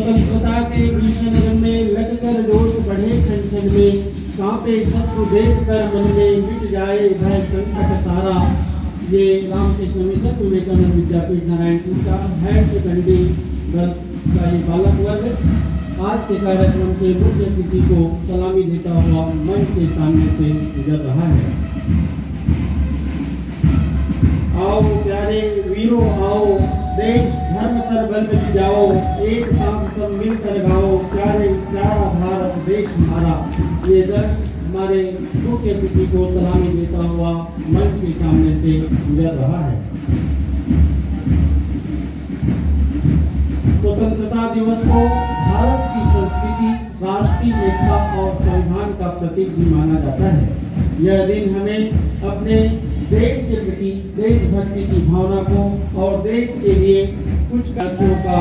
स्वतंत्रता के भीषण रंग में लगकर जोश बढ़े क्षण क्षण में, कांपे शत्रु देखकर मन में, मिट जाए भय संकट सारा। ये रामकृष्ण मिशन विवेकानंद विद्यापीठ नारायणपुर का हायर सेकेंडरी का ये बालक वर्ग आज के कार्यक्रम के मुख्य अतिथि को सलामी देता हुआ मंच के सामने से गुजर रहा है। आओ प्यारे वीरों आओ, देश धर्म कर बल मिल जाओ, एक साथ सब मिलकर गाओ, प्यारे प्यारा भारत देश हमारा। ये दल हमारे मुख्य अतिथि को सलामी देता हुआ मंच के सामने से गुजर रहा है। स्वतंत्रता दिवस को भारत की संस्कृति, राष्ट्रीय एकता और संविधान का प्रतीक भी माना जाता है। यह दिन हमें अपने देश के प्रति देशभक्ति की भावना को और देश के लिए कुछ कार्यों का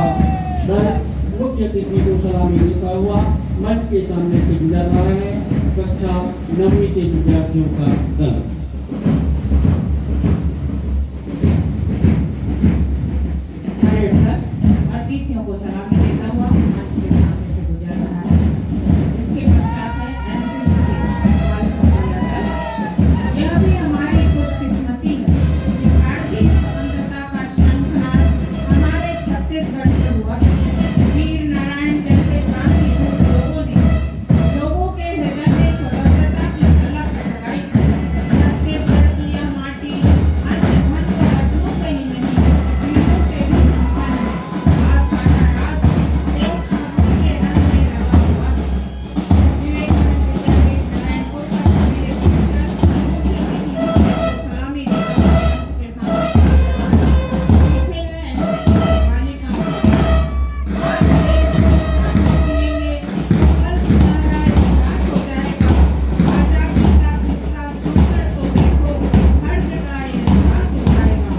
मुख्य अतिथि को सलामी देता हुआ मंच के सामने से गुजर रहा है। कक्षा 9वीं के विद्यार्थियों का दल। अतिथियों को सलामी देता हुआ मंच के सामने से गुजर रहा है। इसके पश्चात है यह भी हमारी खुशकिस्मती है कि भारतीय स्वतंत्रता का शंखनाद हमारे छत्तीसगढ़ से हुआ। वीर नारायण जैसे क्रांतिवीर लोगों ने लोगों के हृदय में स्वतंत्रता की झलक जगाई। छत्तीसगढ़ की यह माटी अन्य धन व रत्नों से ही नहीं, वीरों से भी संपन्न है। आज सारा राष्ट्र देशभक्ति के रंग में रंगा हुआ है। विवेकानंद विद्यापीठ नारायणपुर का सभी सलामी देता हुआ मंच के सामने पीछे है बालिका। आज देश में जिएंगे, कल सुनहरा विकास हो जाएगा। आजादी का किस्सा सुनकर तो देखो, हर जगह विकास हो जाएगा।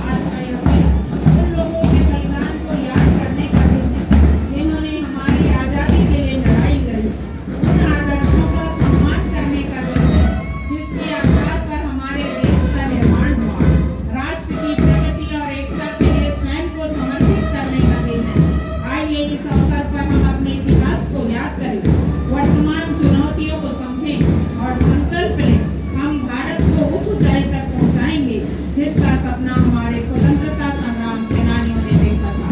आज का यह दिन उन लोगों के बलिदान को याद करने का दिन है जिन्होंने हमारी आजादी के लिए लड़ाई लड़ी। उन आदर्शों का सम्मान करने का दिन है जिसके आधार पर हमारे देश का निर्माण हुआ। राष्ट्र की प्रगति और एकता के लिए स्वयं को समर्पित करने का दिन है। आइए इस अवसर पर हम अपने इतिहास को याद करें, वर्तमान चुनौतियों को समझें और संकल्प लें। हम भारत को उस ऊंचाई तक पहुंचाएंगे जिसका सपना हमारे स्वतंत्रता संग्राम सेनानियों ने देखा था।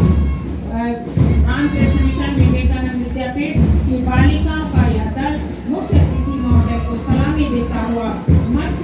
रामकृष्ण मिशन विवेकानंद विद्यापीठ की बालिकाओं का यह दल मुख्य अतिथि महोदय को सलामी देता हुआ मंच